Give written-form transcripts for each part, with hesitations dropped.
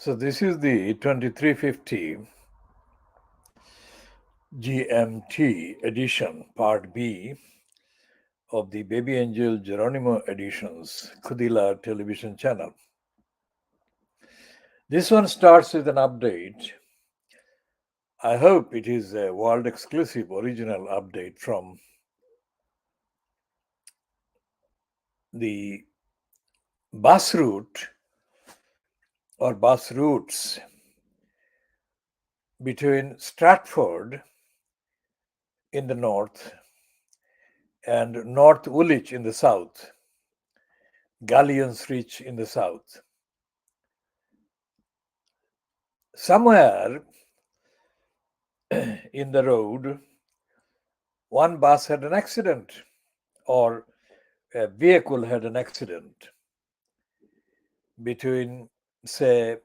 So this is the 2350 GMT edition, part B of the Baby Angel Geronimo editions, Khoodeelaar television channel. This one starts with an update. I hope it is a world exclusive original update from the bus route or bus routes between Stratford in the north and North Woolwich in the south, Galleons Reach in the south. Somewhere in the road, one bus had an accident, or a vehicle had an accident between, say,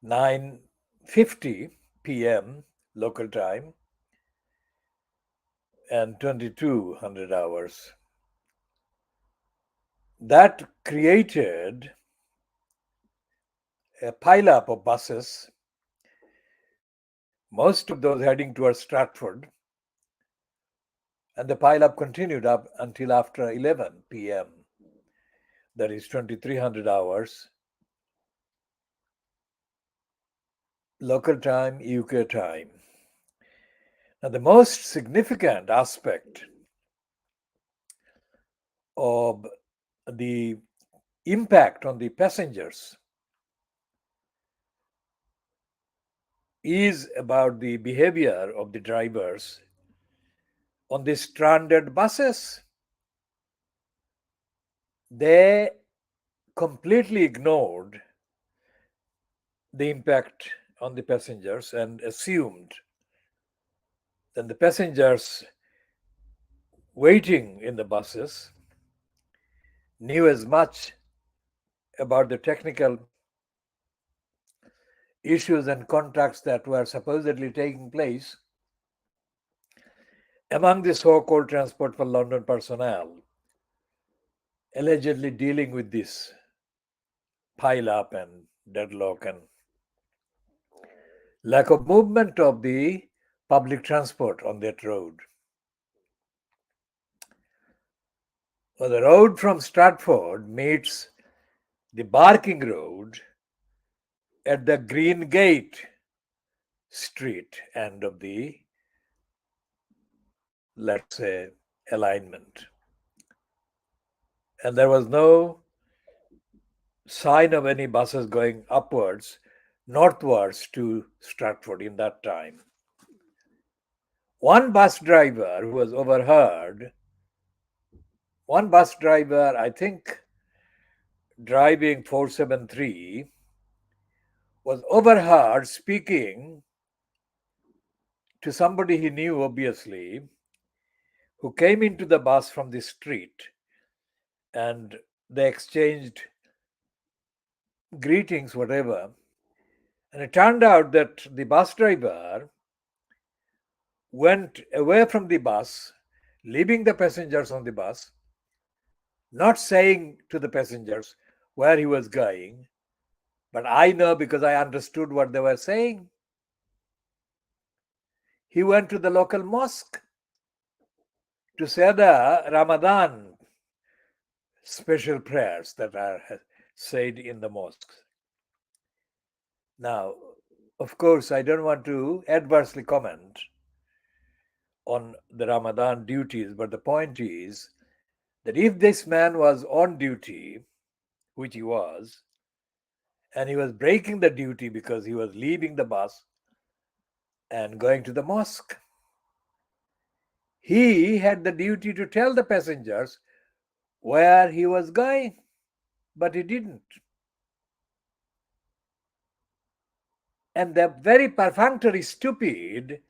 9:50 p.m. local time and 2200 hours. That created a pileup of buses, most of those heading towards Stratford, and the pileup continued up until after 11 p.m. That is 2300 hours local time, UK time. Now, the most significant aspect of the impact on the passengers is about the behavior of the drivers on the stranded buses. They completely ignored the impact on the passengers and assumed that the passengers waiting in the buses knew as much about the technical issues and contacts that were supposedly taking place among the so-called Transport for London personnel, allegedly dealing with this pile-up and deadlock and lack of movement of the public transport on that road. Well, the road from Stratford meets the Barking Road at the Greatorex Street end of the, let's say, alignment. And there was no sign of any buses going upwards, northwards to Stratford in that time. One bus driver, I think driving 473, was overheard speaking to somebody he knew, obviously, who came into the bus from the street, and they exchanged greetings, whatever. And it turned out that the bus driver went away from the bus, leaving the passengers on the bus, not saying to the passengers where he was going, but I know because I understood what they were saying. He went to the local mosque to say the Ramadan special prayers that are said in the mosques. Now, of course, I don't want to adversely comment on the Ramadan duties, but the point is that if this man was on duty, which he was, and he was breaking the duty because he was leaving the bus and going to the mosque, he had the duty to tell the passengers where he was going, but he didn't. And the very perfunctory stupid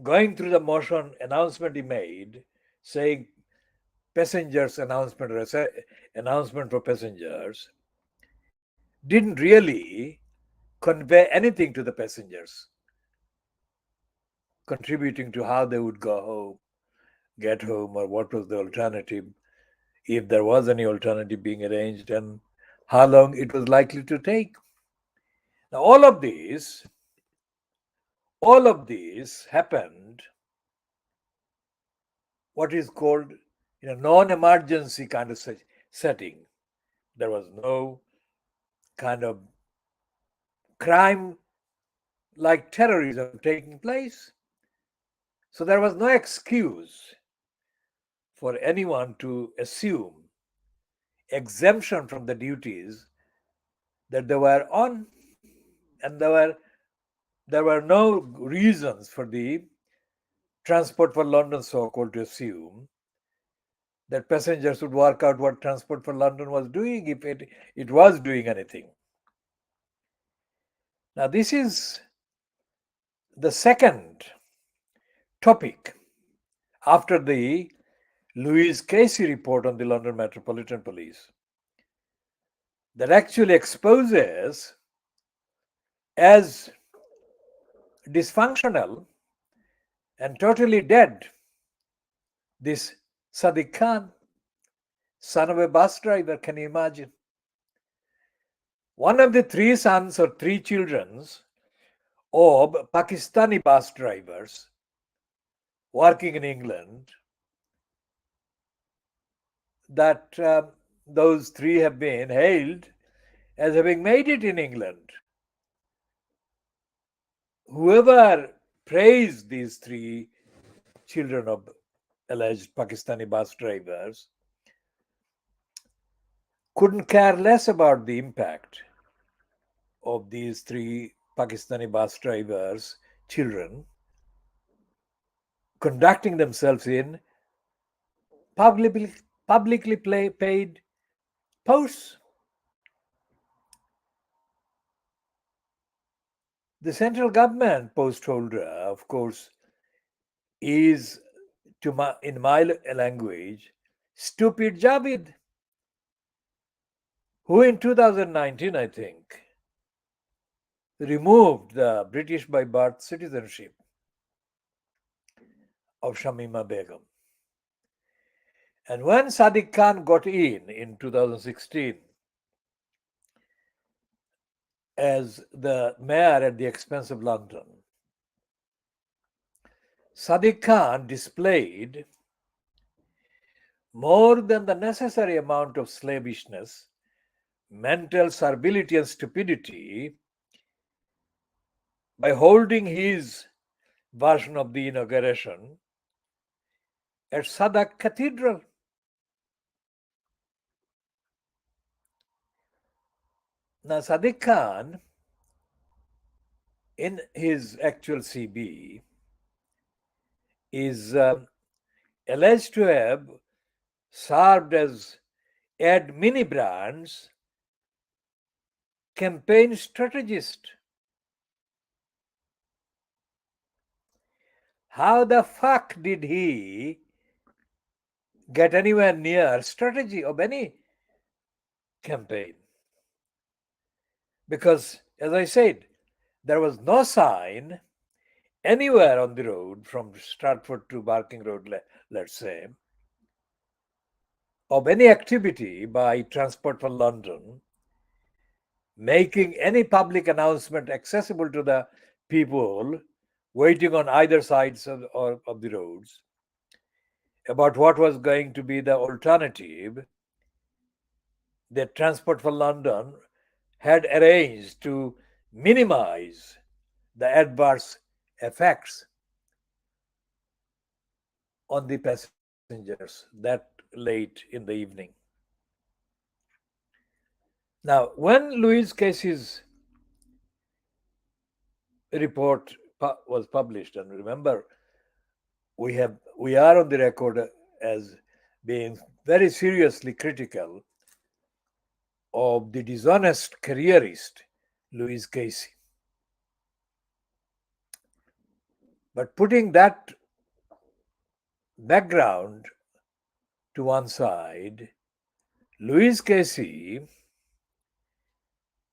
going through the motion announcement he made, saying passengers announcement for passengers, didn't really convey anything to the passengers, contributing to how they would go home, get home, or what was the alternative, if there was any alternative being arranged, and how long it was likely to take. Now, all of these happened what is called in a non-emergency kind of setting. There was no kind of crime like terrorism taking place. So there was no excuse for anyone to assume exemption from the duties that they were on, and there were no reasons for the Transport for London so-called to assume that passengers would work out what Transport for London was doing if it was doing anything. Now, this is the second topic after the Louis Casey report on the London Metropolitan Police that actually exposes as dysfunctional and totally dead this Sadiq Khan, son of a bus driver. Can you imagine? One of the three sons or three children of Pakistani bus drivers working in England, that those three have been hailed as having made it in England. Whoever praised these three children of alleged Pakistani bus drivers couldn't care less about the impact of these three Pakistani bus drivers' children conducting themselves in publicly paid posts. The central government post holder, of course, is, in my language, stupid Javid, who in 2019, I think, removed the British by birth citizenship of Shamima Begum. And when Sadiq Khan got in 2016 as the mayor at the expense of London, Sadiq Khan displayed more than the necessary amount of slavishness, mental servility, and stupidity by holding his version of the inauguration at Sadak Cathedral. Now, Sadiq Khan, in his actual CB, is alleged to have served as Ed Miliband's campaign strategist. How the fuck did he get anywhere near strategy of any campaign? Because, as I said, there was no sign anywhere on the road from Stratford to Barking Road, let's say, of any activity by Transport for London making any public announcement accessible to the people waiting on either sides of the roads about what was going to be the alternative that Transport for London had arranged to minimize the adverse effects on the passengers that late in the evening. Now, when Louis Casey's report was published, and remember, we are on the record as being very seriously critical of the dishonest careerist Louis Casey. But putting that background to one side, Louis Casey,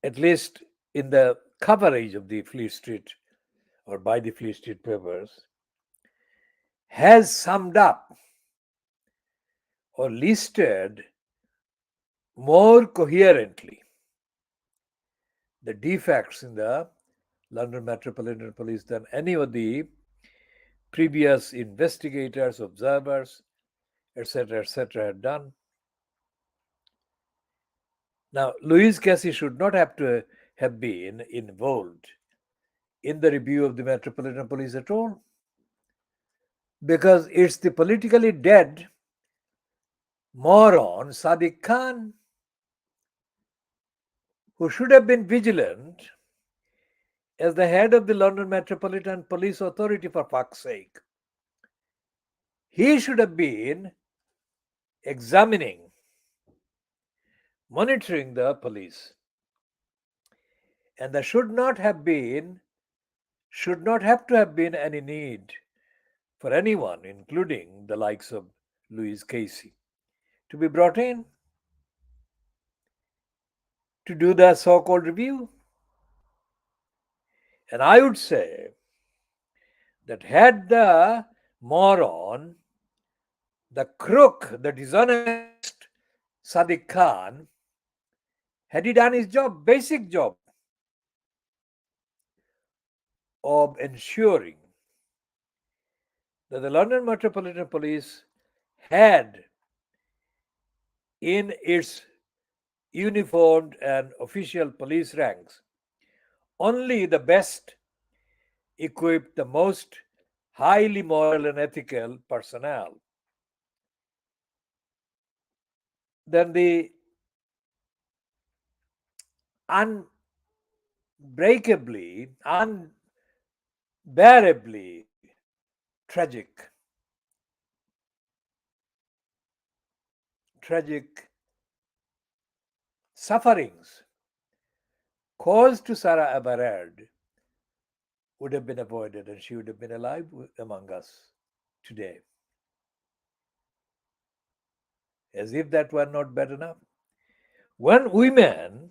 at least in the coverage of the Fleet Street or by the Fleet Street papers, has summed up or listed more coherently the defects in the London Metropolitan Police than any of the previous investigators, observers, etc., had done. Now, Louis Casey should not have to have been involved in the review of the Metropolitan Police at all, because it's the politically dead moron Sadiq Khan who should have been vigilant as the head of the London Metropolitan Police Authority, for fuck's sake. He should have been examining, monitoring the police. And there should not have to have been any need for anyone, including the likes of Louis Casey, to be brought in to do the so-called review. And I would say that had the moron, the crook, the dishonest Sadiq Khan, had he done his job, basic job of ensuring that the London Metropolitan Police had in its uniformed and official police ranks only the best equipped, the most highly moral and ethical personnel, then the unbreakably, unbearably tragic sufferings caused to Sarah Everard would have been avoided, and she would have been alive among us today. As if that were not bad enough. When women,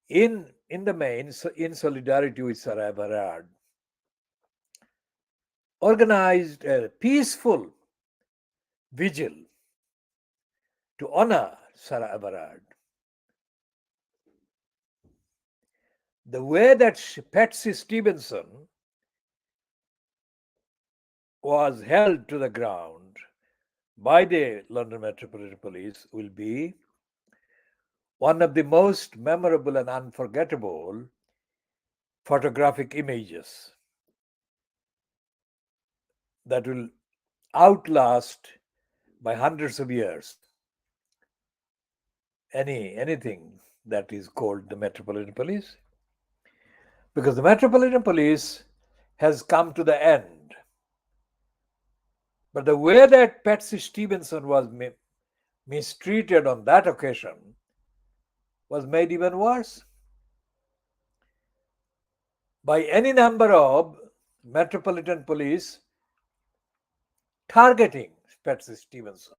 in the main, in solidarity with Sarah Everard, organized a peaceful vigil to honor Sarah Everard, the way that Patsy Stevenson was held to the ground by the London Metropolitan Police will be one of the most memorable and unforgettable photographic images that will outlast by hundreds of years anything that is called the Metropolitan Police. Because the Metropolitan Police has come to the end. But the way that Patsy Stevenson was mistreated on that occasion was made even worse by any number of Metropolitan Police targeting Patsy Stevenson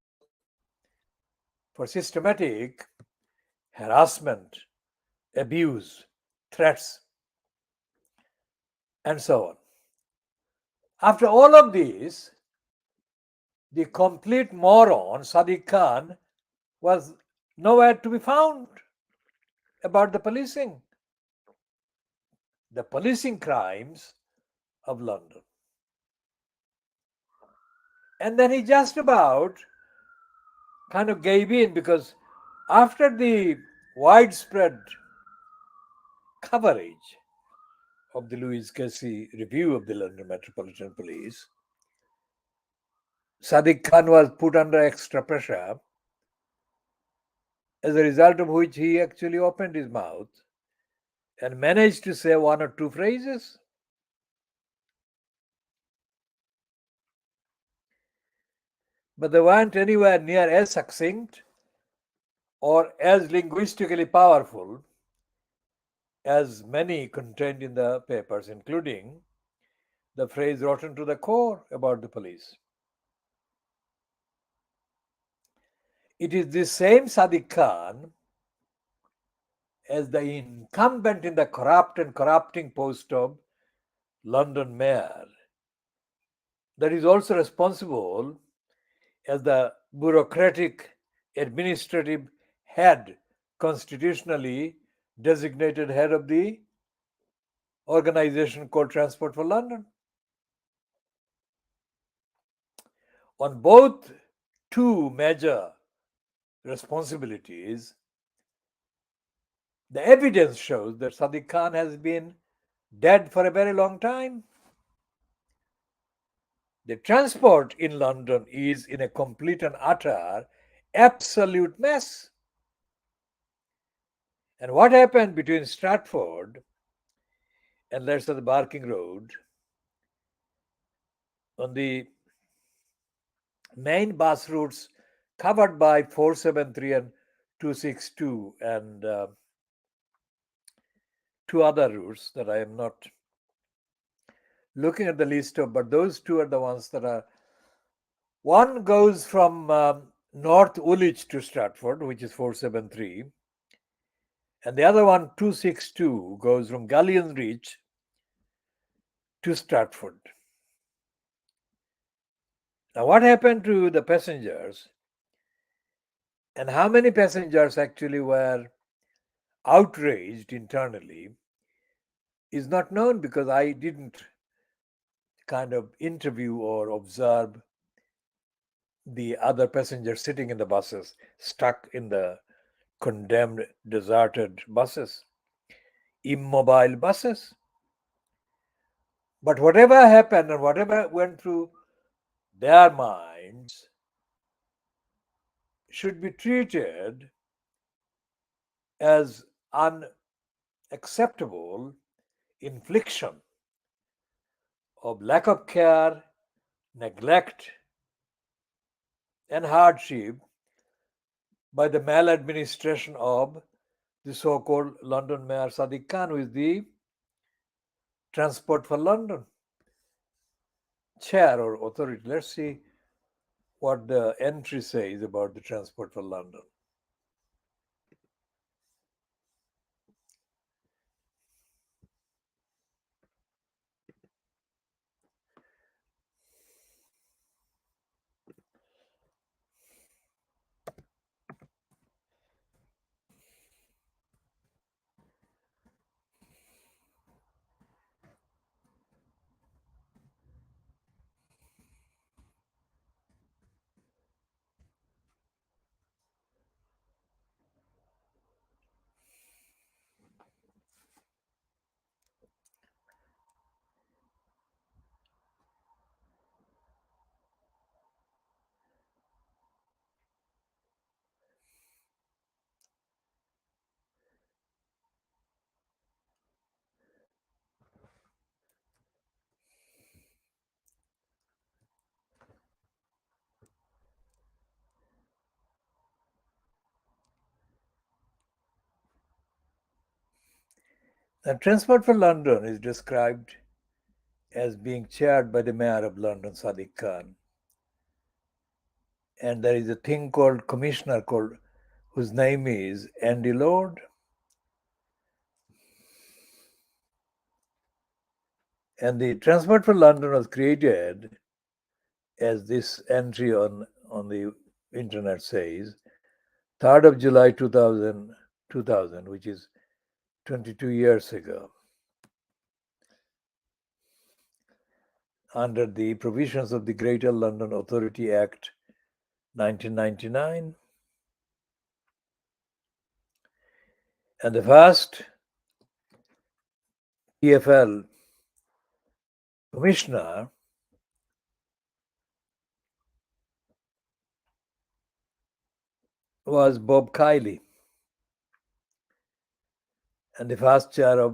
for systematic harassment, abuse, threats, and so on. After all of these, the complete moron Sadiq Khan was nowhere to be found about the policing crimes of London. And then he just about kind of gave in, because after the widespread coverage of the Louis Casey review of the London Metropolitan Police, Sadiq Khan was put under extra pressure, as a result of which he actually opened his mouth and managed to say one or two phrases. But they weren't anywhere near as succinct or as linguistically powerful as many contained in the papers, including the phrase rotten to the core about the police. It is the same Sadiq Khan as the incumbent in the corrupt and corrupting post of London mayor that is also responsible as the bureaucratic administrative head constitutionally designated head of the organization called Transport for London. On both two major responsibilities, the evidence shows that Sadiq Khan has been dead for a very long time. The transport in London is in a complete and utter, absolute mess. And what happened between Stratford and let's say the Barking Road on the main bus routes covered by 473 and 262 and two other routes that I am not looking at the list of, but those two are the ones that are. One goes from North Woolwich to Stratford, which is 473, and the other one, 262, goes from Galleon Reach to Stratford. Now, what happened to the passengers and how many passengers actually were outraged internally is not known because I didn't kind of interview or observe the other passengers sitting in the buses, stuck in the condemned, deserted buses, immobile buses. But whatever happened and whatever went through their minds should be treated as unacceptable infliction of lack of care, neglect, and hardship by the maladministration of the so-called London Mayor Sadiq Khan, who is the Transport for London chair or authority. Let's see what the entry says about the Transport for London. The Transport for London is described as being chaired by the Mayor of London, Sadiq Khan. And there is a thing called Commissioner called whose name is Andy Lord. And the Transport for London was created, as this entry on the internet says, 3rd of July 2000, which is 22 years ago, under the provisions of the Greater London Authority Act 1999. And the first TfL commissioner was Bob Kiley. And the first chair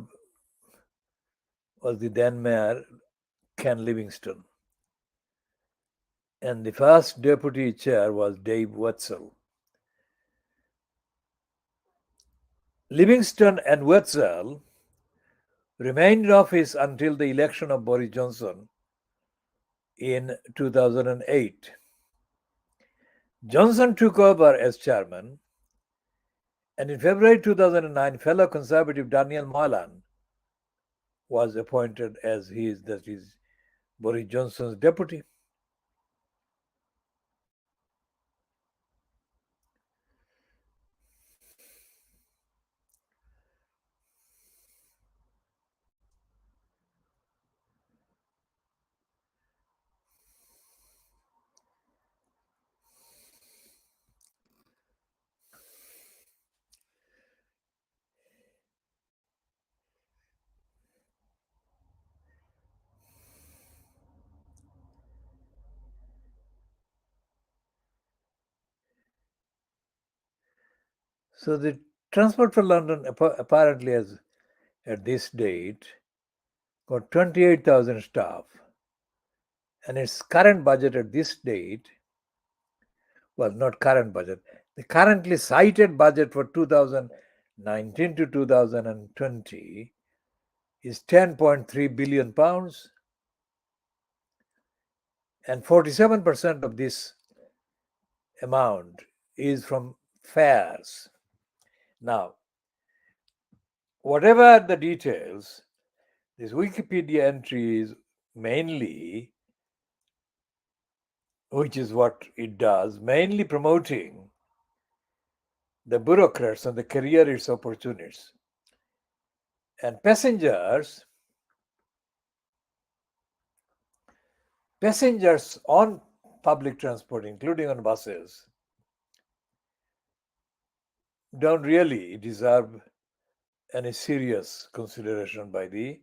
was the then Mayor Ken Livingstone. And the first deputy chair was Dave Wetzel. Livingstone and Wetzel remained in office until the election of Boris Johnson in 2008. Johnson took over as chairman, and in February 2009, fellow Conservative Daniel Moylan was appointed as Boris Johnson's deputy. So the Transport for London apparently has, at this date, got 28,000 staff, and its current budget at this date, well, not current budget, the currently cited budget for 2019 to 2020 is 10.3 billion pounds, and 47% of this amount is from fares. Now, whatever the details, this Wikipedia entry is mainly, which is what it does, mainly promoting the bureaucrats and the careerist opportunists. And passengers on public transport, including on buses, don't really deserve any serious consideration by the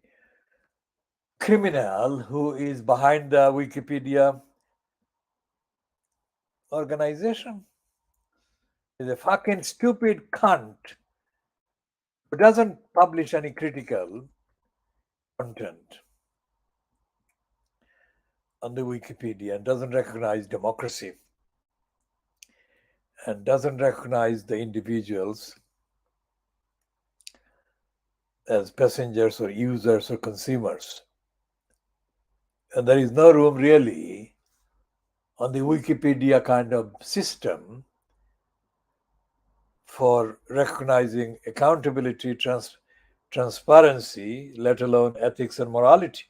criminal who is behind the Wikipedia organization. He's a fucking stupid cunt who doesn't publish any critical content on the Wikipedia and doesn't recognize democracy and doesn't recognize the individuals as passengers or users or consumers. And there is no room really on the Wikipedia kind of system for recognizing accountability, transparency, let alone ethics and morality.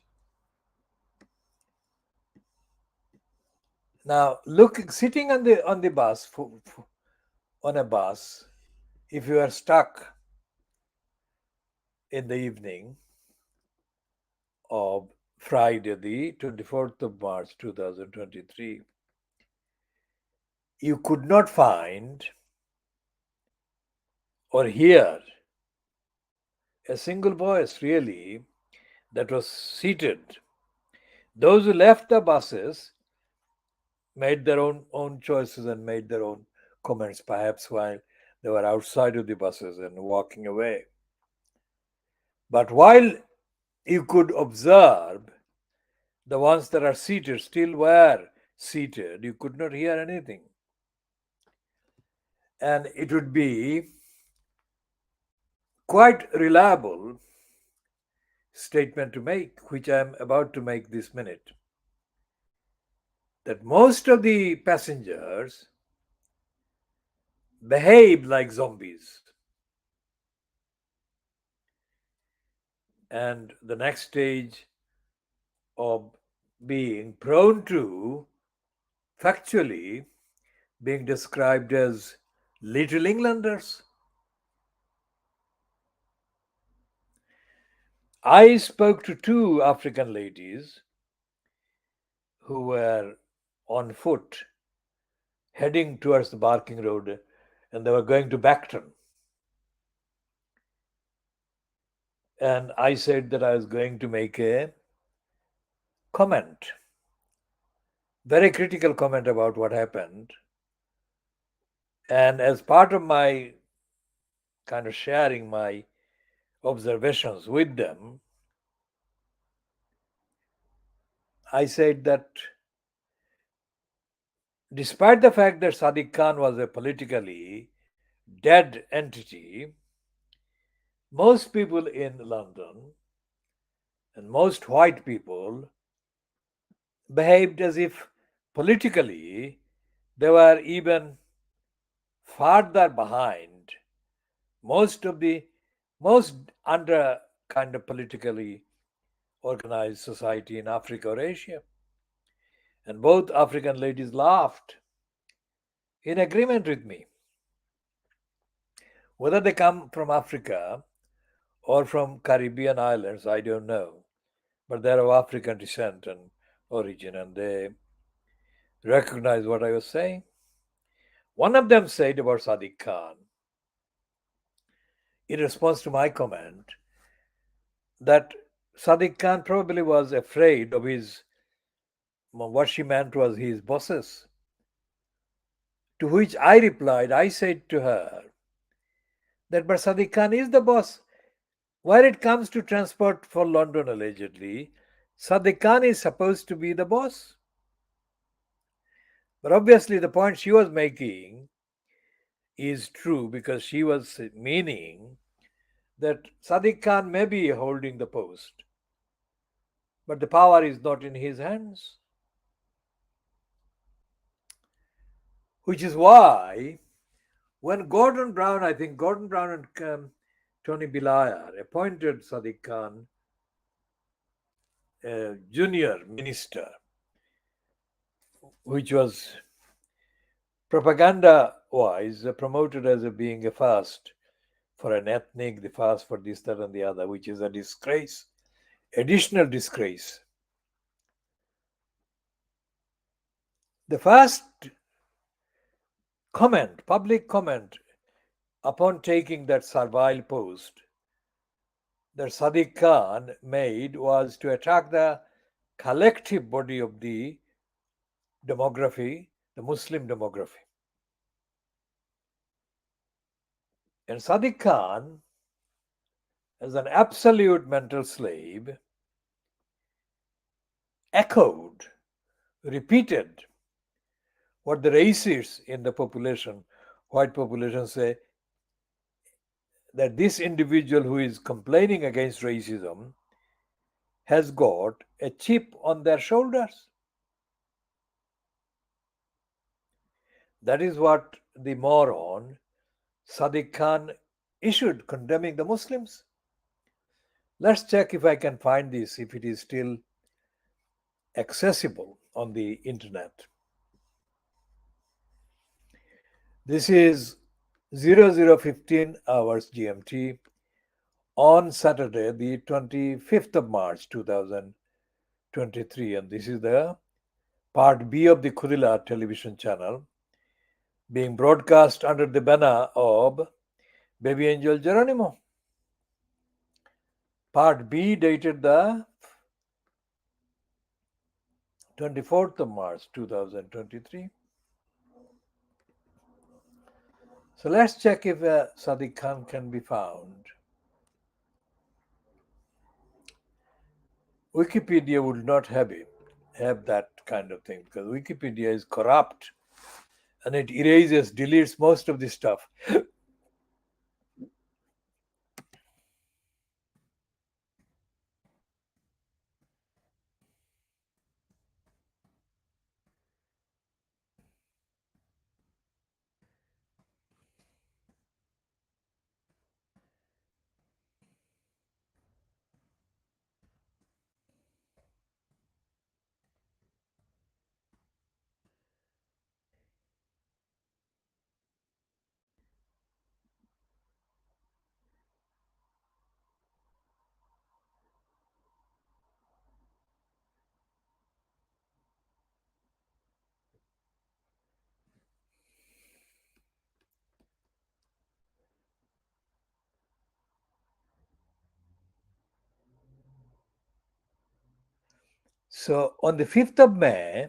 Now, look, sitting on the bus, on a bus, if you are stuck in the evening of Friday, the 24th of March 2023, you could not find or hear a single voice really that was seated. Those who left the buses made their own choices and made their own comments, perhaps while they were outside of the buses and walking away. But while you could observe the ones that are seated still were seated, you could not hear anything. And it would be quite reliable statement to make, which I am about to make this minute, that most of the passengers behave like zombies. And the next stage of being prone to factually being described as Little Englanders. I spoke to two African ladies who were on foot heading towards the Barking Road, and they were going to Beckton. And I said that I was going to make a comment, very critical comment about what happened. And as part of my kind of sharing my observations with them, I said that despite the fact that Sadiq Khan was a politically dead entity, most people in London and most white people behaved as if politically they were even farther behind most under kind of politically organized society in Africa or Asia. And both African ladies laughed in agreement with me. Whether they come from Africa or from Caribbean islands, I don't know. But they're of African descent and origin, and they recognize what I was saying. One of them said about Sadiq Khan, in response to my comment, that Sadiq Khan probably was afraid of what she meant was his bosses. To which I replied, I said to her that but Sadiq Khan is the boss. Where it comes to transport for London, allegedly, Sadiq Khan is supposed to be the boss. But obviously, the point she was making is true because she was meaning that Sadiq Khan may be holding the post, but the power is not in his hands. Which is why when Gordon Brown, I think Gordon Brown and Tony Blair appointed Sadiq Khan junior minister, which was propaganda wise promoted as a being a fast for an ethnic, the fast for this, that, and the other, which is a disgrace, additional disgrace. The first comment, public comment, upon taking that servile post that Sadiq Khan made was to attack the collective body of the demography, the Muslim demography. And Sadiq Khan, as an absolute mental slave, echoed, repeated what the racists in the population, white population, say, that this individual who is complaining against racism has got a chip on their shoulders. That is what the moron Sadiq Khan issued condemning the Muslims. Let's check if I can find this, if it is still accessible on the internet. This is 0015 hours GMT on Saturday, the 25th of March 2023, and this is the part B of the KhoodeelaarTV television channel being broadcast under the banner of Baby Angel Geronimo. Part B dated the 24th of March 2023. So let's check if Sadiq Khan can be found. Wikipedia would not have that kind of thing because Wikipedia is corrupt and it erases, deletes most of the stuff. So on the 5th of May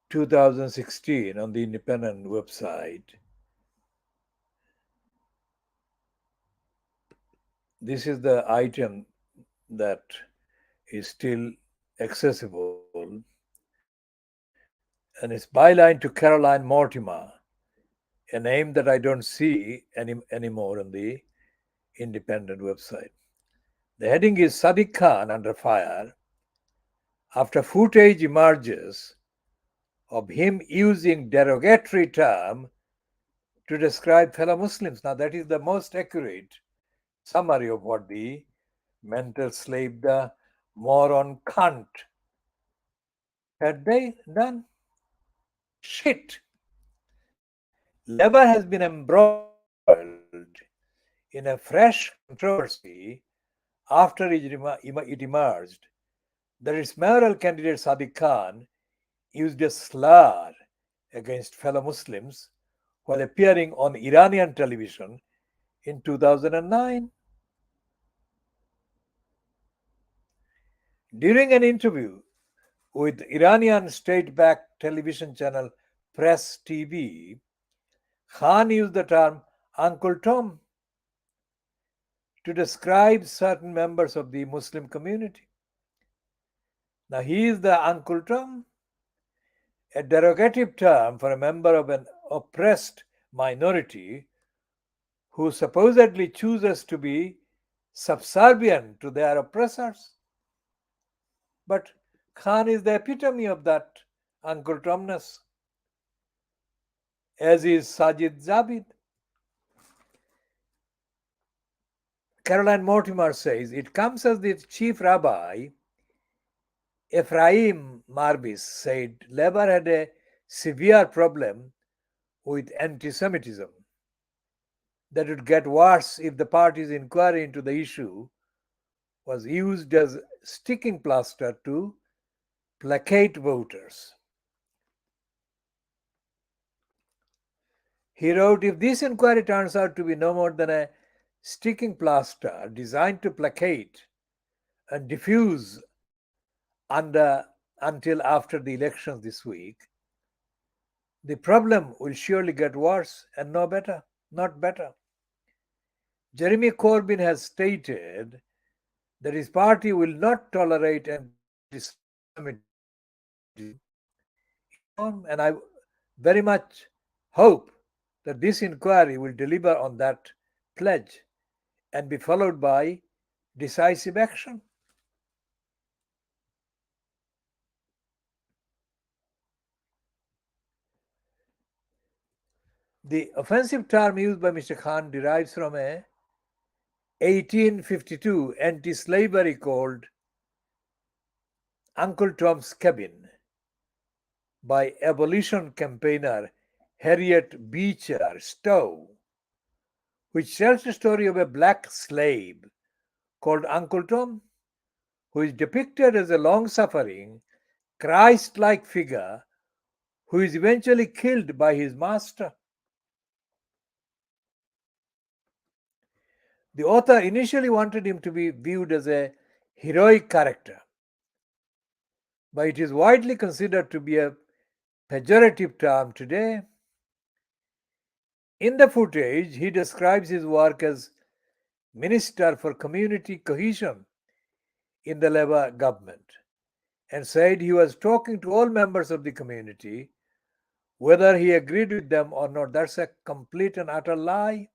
2016 on the Independent website, this is the item that is still accessible, and it's byline to Caroline Mortimer, a name that I don't see anymore on the Independent website. The heading is Sadiq Khan under fire after footage emerges of him using derogatory term to describe fellow Muslims. Now that is the most accurate summary of what the mental slave, the moron cunt, had they done. Shit. Labour has been embroiled in a fresh controversy after it emerged that its mayoral candidate Sadiq Khan used a slur against fellow Muslims while appearing on Iranian television in 2009. During an interview with Iranian state-backed television channel Press TV, Khan used the term Uncle Tom to describe certain members of the Muslim community. Now, he is the Uncle Tom, a derogative term for a member of an oppressed minority who supposedly chooses to be subservient to their oppressors. But Khan is the epitome of that Uncle Tomness, as is Sajid Zabid. Caroline Mortimer says, it comes as the chief rabbi, Ephraim Marbis, said Labour had a severe problem with anti-Semitism that would get worse if the party's inquiry into the issue was used as sticking plaster to placate voters. He wrote, if this inquiry turns out to be no more than a sticking plaster designed to placate and diffuse until after the elections this week, the problem will surely get worse and not better. Jeremy Corbyn has stated that his party will not tolerate anti-Semitism, and I very much hope that this inquiry will deliver on that pledge and be followed by decisive action. The offensive term used by Mr. Khan derives from a 1852 anti-slavery called Uncle Tom's Cabin by abolition campaigner Harriet Beecher Stowe, which tells the story of a black slave called Uncle Tom, who is depicted as a long-suffering, Christ-like figure who is eventually killed by his master. The author initially wanted him to be viewed as a heroic character, but it is widely considered to be a pejorative term today. In the footage, he describes his work as Minister for Community Cohesion in the Labour government and said he was talking to all members of the community, whether he agreed with them or not. That's a complete and utter lie.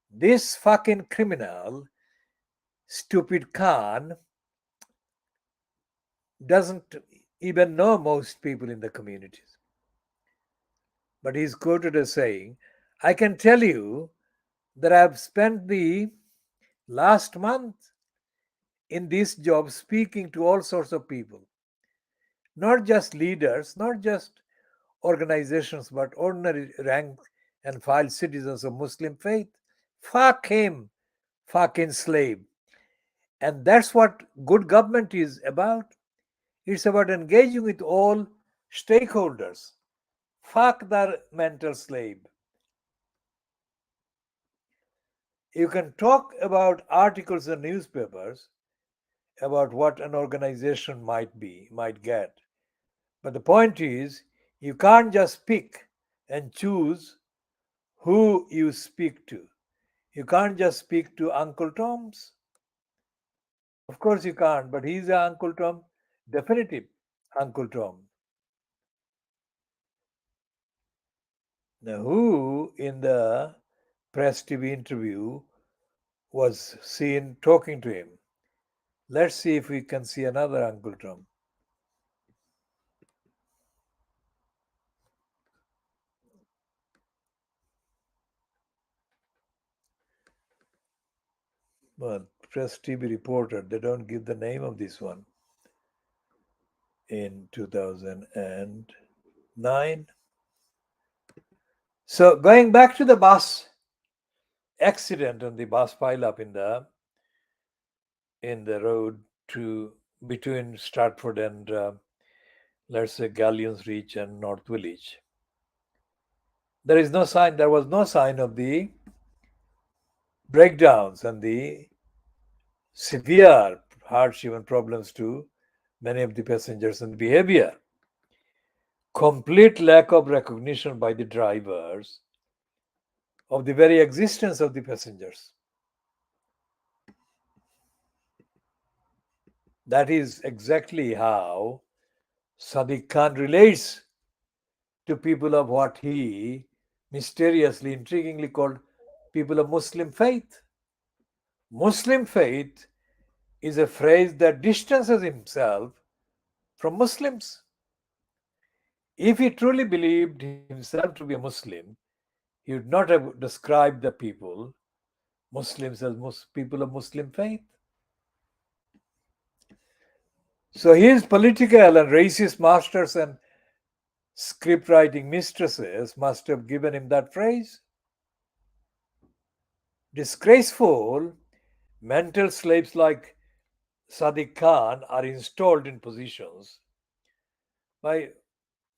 This fucking criminal, stupid Khan, doesn't even know most people in the communities. But he's quoted as saying, I can tell you that I've spent the last month in this job speaking to all sorts of people, not just leaders, not just organizations, but ordinary rank and file citizens of Muslim faith. Fuck him, fucking slave. And that's what good government is about. It's about engaging with all stakeholders. Fuck that mental slave. You can talk about articles in newspapers about what an organization might get. But the point is, you can't just pick and choose who you speak to. You can't just speak to Uncle Toms. Of course you can't, but he's a Uncle Tom, definitive Uncle Tom. Now, who in the press TV interview was seen talking to him? Let's see if we can see another Uncle Tom. Well, press TV reporter, they don't give the name of this one. In 2009. So going back to the bus accident and the bus pileup in the road to between Stratford and let's say Galleons Reach and North Village. There was no sign of the breakdowns and the severe hardship and problems to many of the passengers and behavior. Complete lack of recognition by the drivers of the very existence of the passengers. That is exactly how Sadiq Khan relates to people of what he mysteriously, intriguingly called people of Muslim faith. Muslim faith is a phrase that distances himself from Muslims. If he truly believed himself to be a Muslim, he would not have described the people, Muslims, as people of Muslim faith. So his political and racist masters and script writing mistresses must have given him that phrase. Disgraceful mental slaves like Sadiq Khan are installed in positions by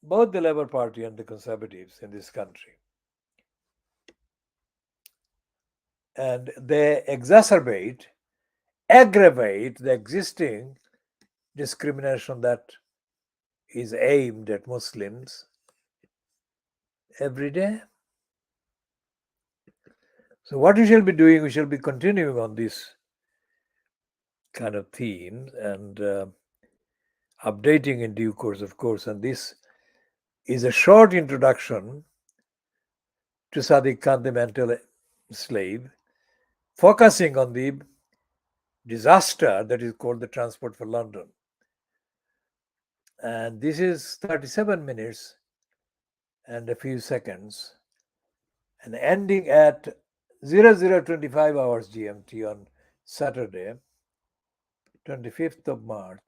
both the Labour Party and the Conservatives in this country. And they exacerbate, aggravate the existing discrimination that is aimed at Muslims every day. So, what we shall be doing, we shall be continuing on this kind of theme and updating in due course, of course. And this is a short introduction to Sadiq Khan, the mental slave, focusing on the disaster that is called the Transport for London. And this is 37 minutes and a few seconds, and ending at 0025 hours GMT on Saturday, 25th of March